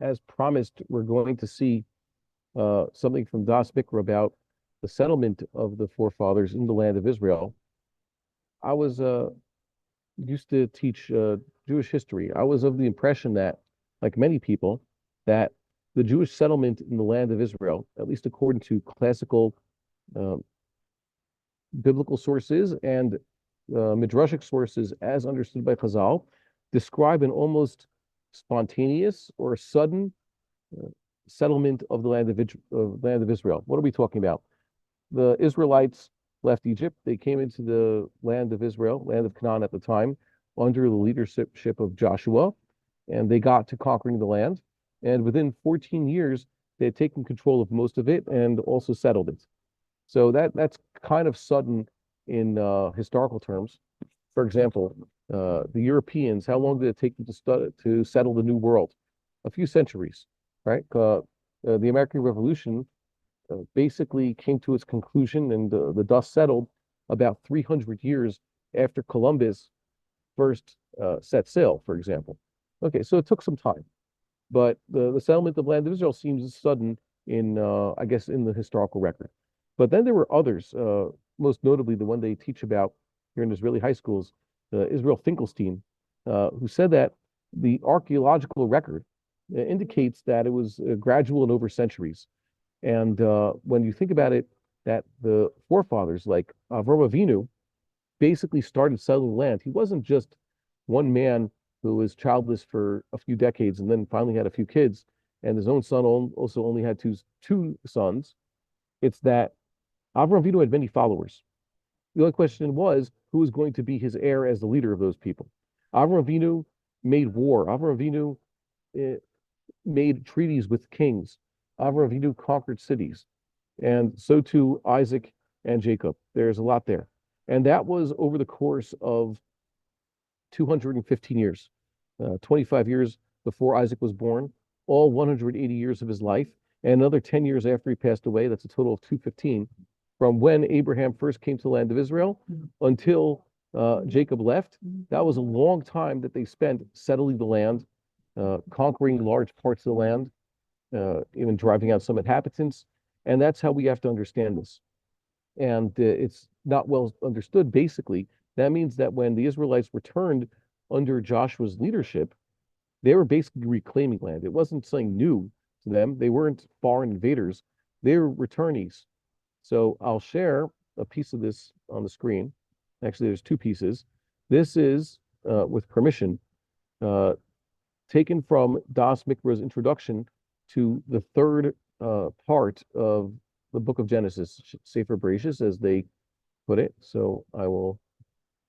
as promised, we're going to see something from Das Mikra about the settlement of the forefathers in the land of Israel. I was used to teach Jewish history. I was of the impression that, like many people, that the Jewish settlement in the land of Israel, at least according to classical uh, biblical sources and midrashic sources as understood by Chazal, describe an almost spontaneous or sudden uh, settlement of the land of Israel. What are we talking about? The Israelites left Egypt. They came into the land of Israel, land of Canaan at the time, under the leadership of Joshua, and they got to conquering the land. And within 14 years, they had taken control of most of it and also settled it. So that's kind of sudden in historical terms. For example, the Europeans, how long did it take them to settle the New World? A few centuries, right? The American Revolution basically came to its conclusion and the dust settled about 300 years after Columbus first set sail, for example. Okay, so it took some time, but the settlement of the land of Israel seems sudden in, I guess, in the historical record. But then there were others, most notably the one they teach about here in Israeli high schools, Israel Finkelstein, who said that the archaeological record indicates that it was gradual and over centuries. And when you think about it, that the forefathers, like Avraham Avinu, basically started settling land. He wasn't just one man who was childless for a few decades and then finally had a few kids, and his own son also only had two sons. It's that Avraham Avinu had many followers. The only question was who was going to be his heir as the leader of those people. Avraham Avinu made war. Avraham Avinu made treaties with kings. Avraham Avinu conquered cities, and so too Isaac and Jacob. There's a lot there, and that was over the course of 215 years, 25 years before Isaac was born, all 180 years of his life, and another 10 years after he passed away. That's a total of 215 from when Abraham first came to the land of Israel until Jacob left. That was a long time that they spent settling the land, conquering large parts of the land, even driving out some inhabitants. And that's how we have to understand this. And it's not well understood. Basically, that means that when the Israelites returned under Joshua's leadership, they were basically reclaiming land. It wasn't something new to them. They weren't foreign invaders. They were returnees. So I'll share a piece of this on the screen. Actually, there's two pieces. This is, with permission, taken from Das Mikra's introduction to the third part of the book of Genesis, Sefer Bereshis, as they put it. So I will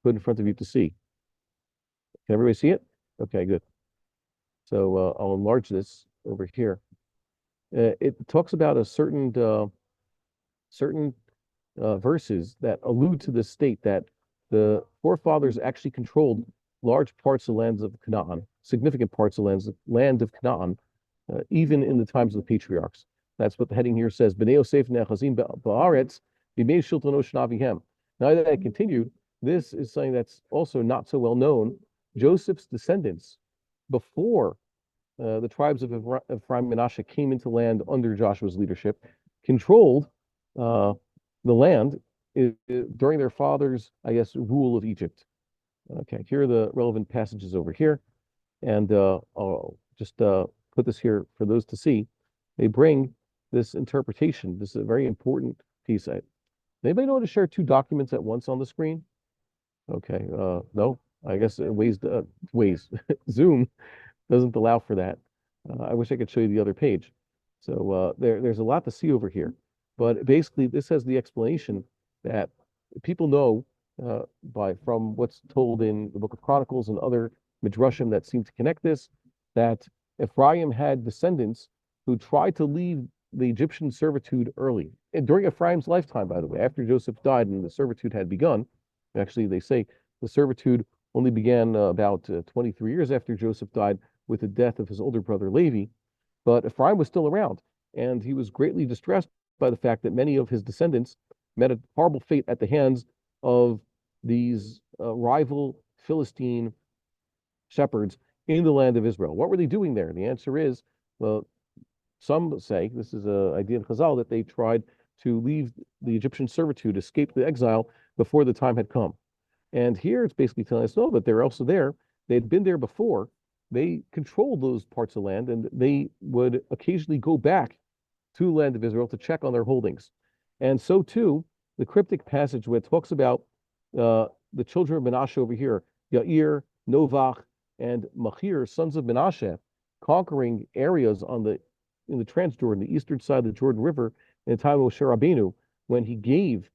put in front of you to see. Can everybody see it? Okay, good. So I'll enlarge this over here. It talks about a certain verses that allude to the state that the forefathers actually controlled large parts of lands of Canaan, significant parts of land of Canaan, even in the times of the patriarchs. That's what the heading here says. Bnei Yosef ne'achazim ba'aretz b'mei shiltono shel Avihem. Now that I continued, this is something that's also not so well known. Joseph's descendants, before the tribes of Ephraim and Manasseh came into land under Joshua's leadership, controlled the land during their father's, I guess, rule of Egypt. Okay, here are the relevant passages over here. And I'll just put this here for those to see. They bring this interpretation. This is a very important piece. Anybody know how to share two documents at once on the screen? Okay, no, I guess Waze, Zoom doesn't allow for that. I wish I could show you the other page. So there's a lot to see over here. But basically, this has the explanation that people know from what's told in the Book of Chronicles and other midrashim that seem to connect this, that Ephraim had descendants who tried to leave the Egyptian servitude early. And during Ephraim's lifetime, by the way, after Joseph died and the servitude had begun, actually they say the servitude only began about 23 years after Joseph died with the death of his older brother Levi, but Ephraim was still around, and he was greatly distressed by the fact that many of his descendants met a horrible fate at the hands of these rival Philistine shepherds in the land of Israel. What were they doing there? The answer is Well, some say, this is an idea in Chazal, that they tried to leave the Egyptian servitude, escape the exile before the time had come. And here it's basically telling us, no, but they're also there. They'd been there before. They controlled those parts of land, and they would occasionally go back to the land of Israel to check on their holdings. And so too, the cryptic passage where it talks about the children of Menashe over here, Yair, Novach, and Machir, sons of Menashe, conquering areas in the Transjordan, the eastern side of the Jordan River, in the time of Moshe Rabbeinu, when he gave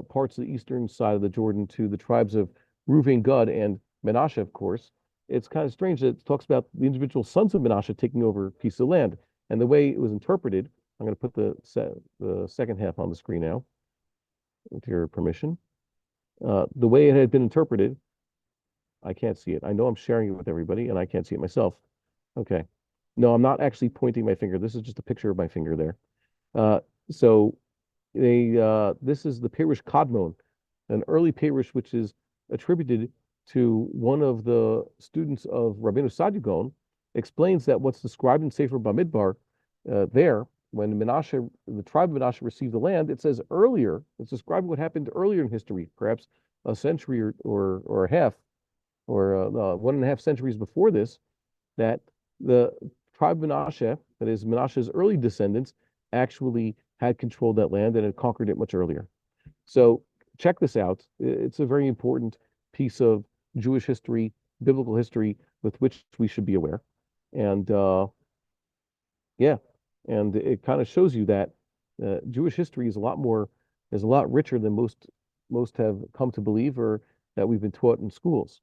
parts of the eastern side of the Jordan to the tribes of Reuven, Gad, and Menashe, of course. It's kind of strange that it talks about the individual sons of Menashe taking over a piece of land. And the way it was interpreted, I'm going to put the second half on the screen now, with your permission. The way it had been interpreted, I can't see it. I know I'm sharing it with everybody, and I can't see it myself. Okay. No, I'm not actually pointing my finger. This is just a picture of my finger there. So this is the Perush Kadmon, an early Perush which is attributed to one of the students of Rabbeinu Sadia Gaon, explains that what's described in Sefer Bamidbar there, when Menashe, the tribe of Menashe received the land, it says earlier, it's describing what happened earlier in history, perhaps a century or a half, or 1.5 centuries before this, that the tribe of Menashe, that is Menashe's early descendants, actually had controlled that land and had conquered it much earlier. So check this out. It's a very important piece of Jewish history, biblical history, with which we should be aware. And yeah, and it kind of shows you that Jewish history is a lot richer than most have come to believe, or that we've been taught in schools.